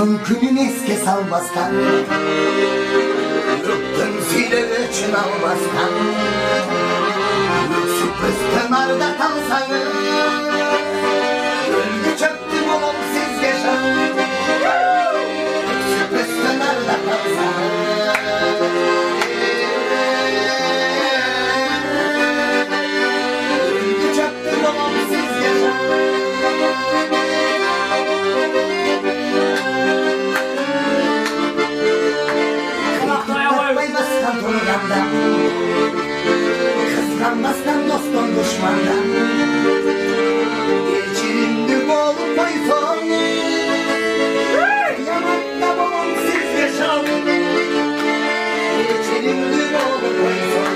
Son günün eski salmastan, yıktın zile için almastan, sürpriz kenarda kalsanız, öldü çöktü oğlum siz yaşam. Sürpriz kenarda kalsanız, öldü çöktü oğlum siz yaşam. Kıskanmazsan dostun düşmandan, geçirindi bol koyson, yamakta bolumsuz yaşam. Geçirindi bol koyson,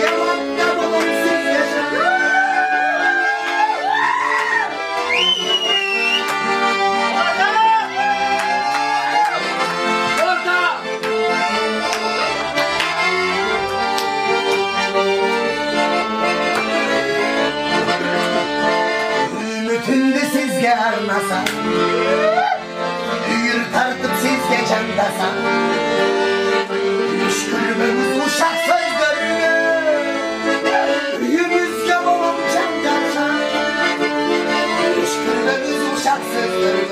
yamakta bolumsuz yaşam. Ümitinde sizge arnasa, yürü tartıp sizge candasa, müşkülümüz uşak söz görür, yüzge babam candasa, müşkülümüz uşak söz görür.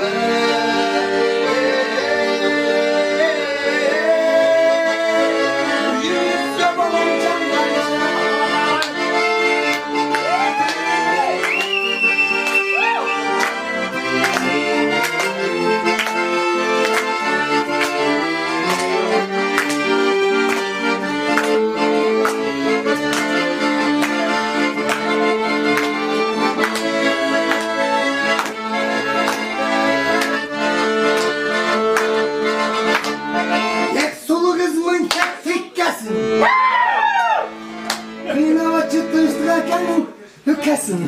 Hükasın.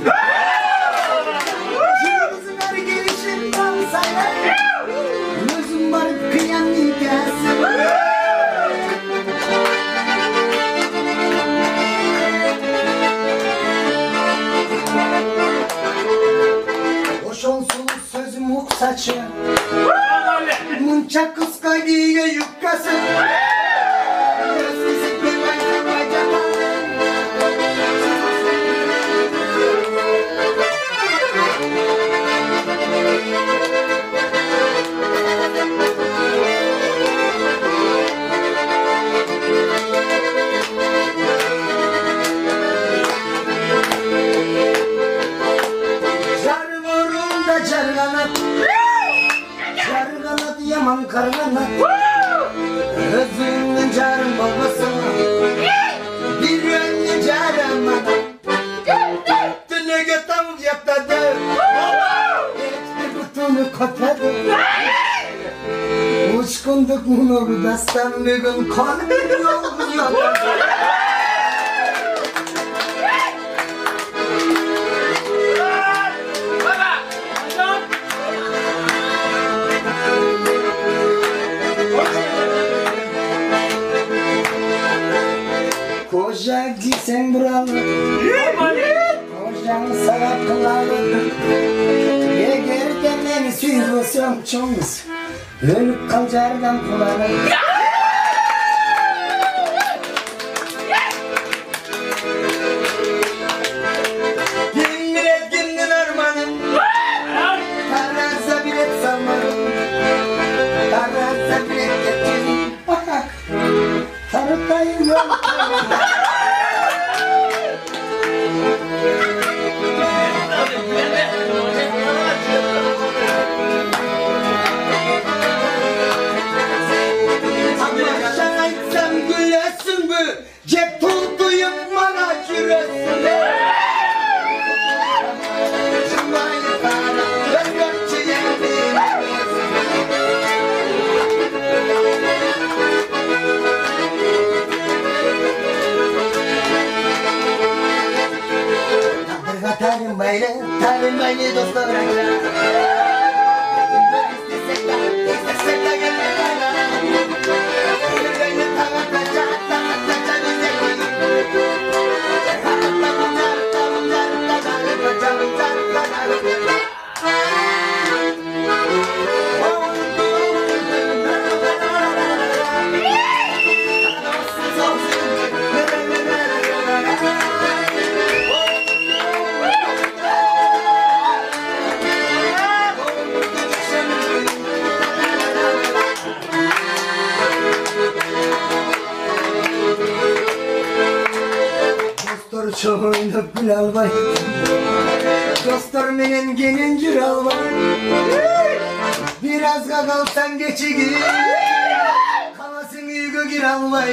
Yıldızın her gelişinden sayar, gözüm varıp kıyan hikasın. Hoş olsun sözüm ok saçı, munçak kıskaydiye yukasın. Carganat yaman karganat, özünün carın babası, bir yönlü carım adam. Tünege tam yatadı, etli kutunu kotadı. Uçkunduk bunu dastan bir gün kanın yolunu. Koca giysen buralı, kocan sana kılalı. Eğer de beni suyuyorsan çoğunuz, ölüp kalcardan kulağına. Gündün armanım, tararsa bilet salmarım. Tararsa bilet getirin, bak, tarıtayım yok. Cep tulduyum bana küresin. Cuma'yı bana özgürçü yendim. Tarim baylı dostlar. Doktor çoğuynup gül albay Dostlar menen gelin gül albay Biraz gagalsan geçigir Kalasın uygu gir albay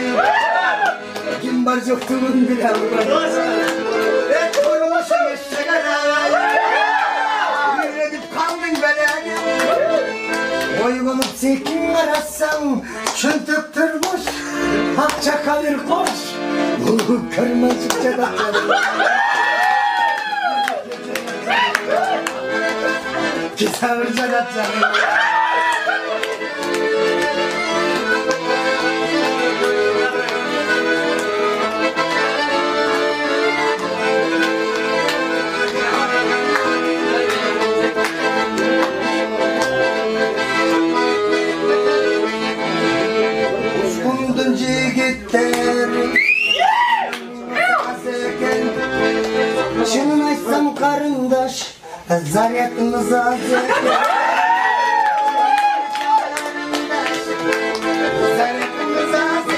Kim var yoktuğun gül albay Et korumuşun eşek arabay Yürüdüp kaldın beleni Oygulup sekin arasam Çöntüp tırmış Hakça kalır koş Kırmızıkça da canım Kisavırca da canım Uskundun cigitler Şunun açsam karındaş Zaryatımız azı Zaryatımız azı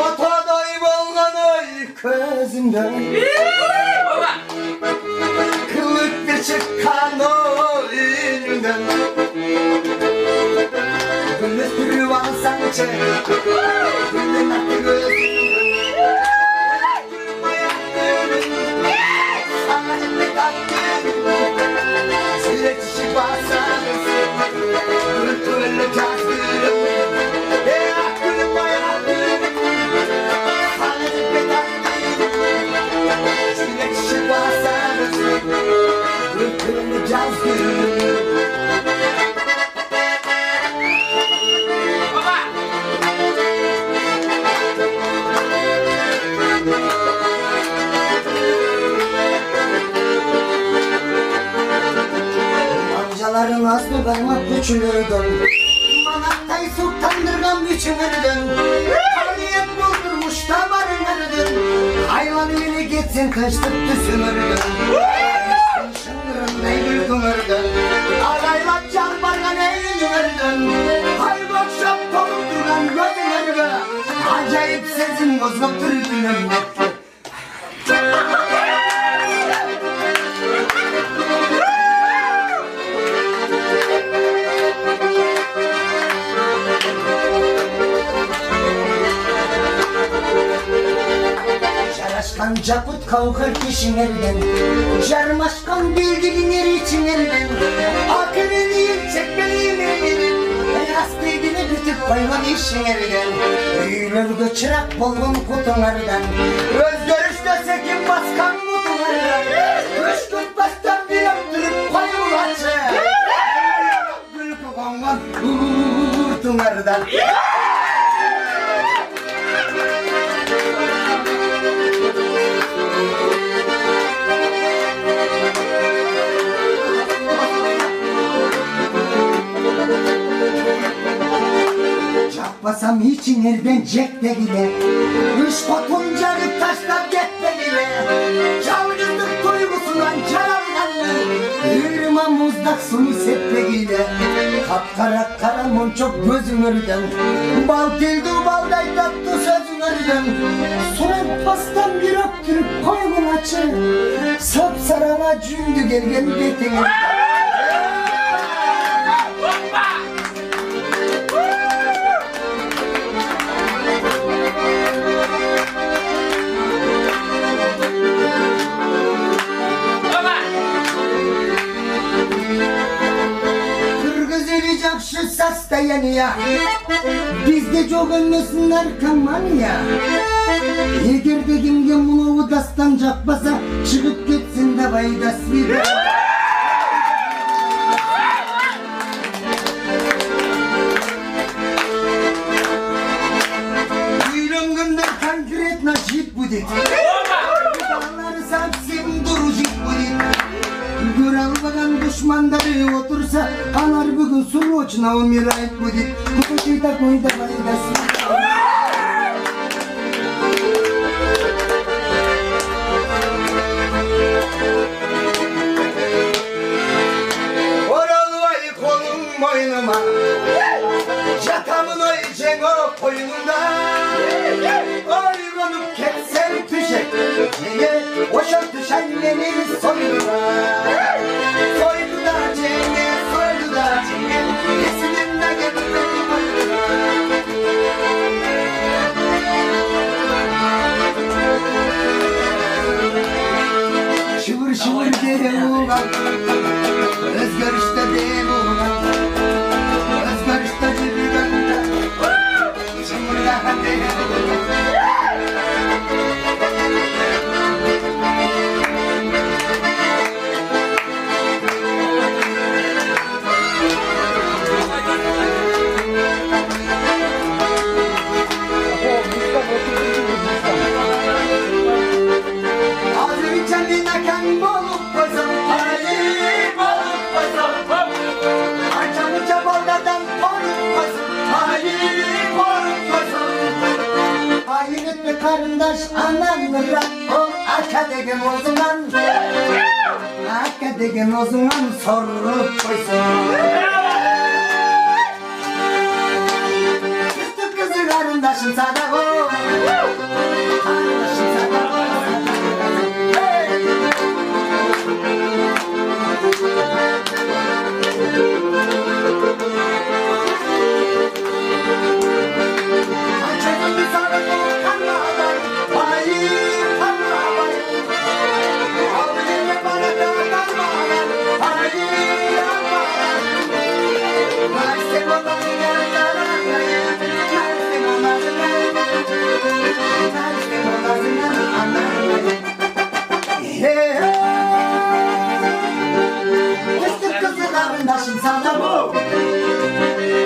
Otaday bolgan oy közümden Kılık bir çıkan o elimden Gülüz türü alsan çek Gülün attı gözüm Ayaklarım Ağacım bir tatlım Süreçişi basanız Gültürlü cazgırım Gülüm ayaklarım Ağacım bir tatlım Süreçişi basanız Gültürlü cazgırım Amcaların aslı kaymak güçlürdün Manaktay sultandırgan güçlürdün Kaniyet buldurmuş da barınırdın Hayvan ile gitsin kaçtık düzümürdün Şındırın neygül kımırdın Ağayla can bargan eğilmırdın Hayvan şap tolup duran gözünürdün Acayip sezin bozulup dururdun önüne Jarashkan jakut kavkar kişinerden Jarmaşkan bildiğinler içinerden Akılını çekmeliyim elinin Yastığını bütüp koyman işinerden Büyülürgü çırak bolgun kutulardan Öz görüşte sekin baskan kutulardan Üç tutmastan bir öptürüp koyun açı Gül kukongan kutulardan Çapmasam için elden cek de gide Üç kotuncalık taşlar gitme gide Çalgınlık duygusundan çaranlandı Irma muzdak sunu seppe gide Kapkara karamon çok gözümürden Bal tildi balday tatlı sözümürden Sunan pastan bir öptürüp koymun açı Sapsarana cündü gelgen betini Şu sas dayanıyor Bizde çok ölmesin narkoman ya Eğer dedim ki bunu udastan çakmasa Çıkıp gitsin de vaydas bir Gülüm gündür konkret najip bu dedi Dağları sapsim durucuk bu dedi Göralmagan düşmanları otursa Anar bugün suru uçuna umirayet bu dit Kutucuyda koyda faydası Oral vay kolum vay boynuma Yatamın oy cengo koynunda Oylanıp ketsem düşek Neye boşa düşen benim soynuma Soydu da cenge, soydu da cenge Kesinimde getirmedi boynuma Şıvır şıvır diye uğran Özgürüşte diye uğran Özgürüşte diye uğran Şıvırda diye uğran Karındaş anandıra o akadegim o zaman Akadegim o zaman sorup koysun Küstü kızı karındaşım sana o Karındaşım sana o Karındaşım sana bu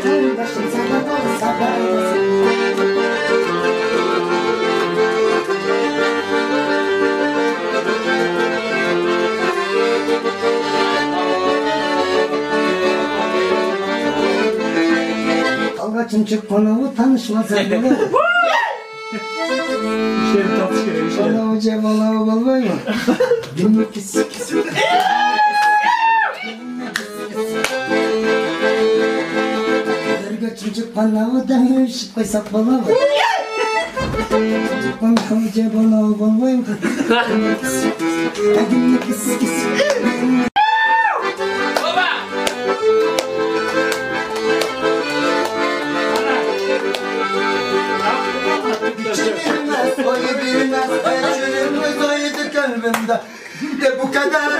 Karındaşım sana bu sabah Kavgaçın çık konuğu tanışmasa bile Şey tatlı şey. Konuğu cebalağı bulmuyor mu? Günlük kisi Çocuk bana da ışık koysak bana mı? Çocuk bana cebalağı bulmuyor mu? Günlük kisi Baba! Bilmez, oyu bilmez, çürümüz oydu kalbimde de bu kadar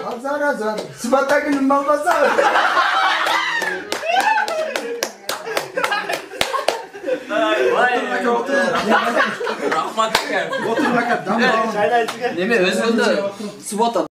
Azar azar, sıvata günüm balbazar Rahmat ya. Otur bakalım. Değil mi? Özgür'de SWAT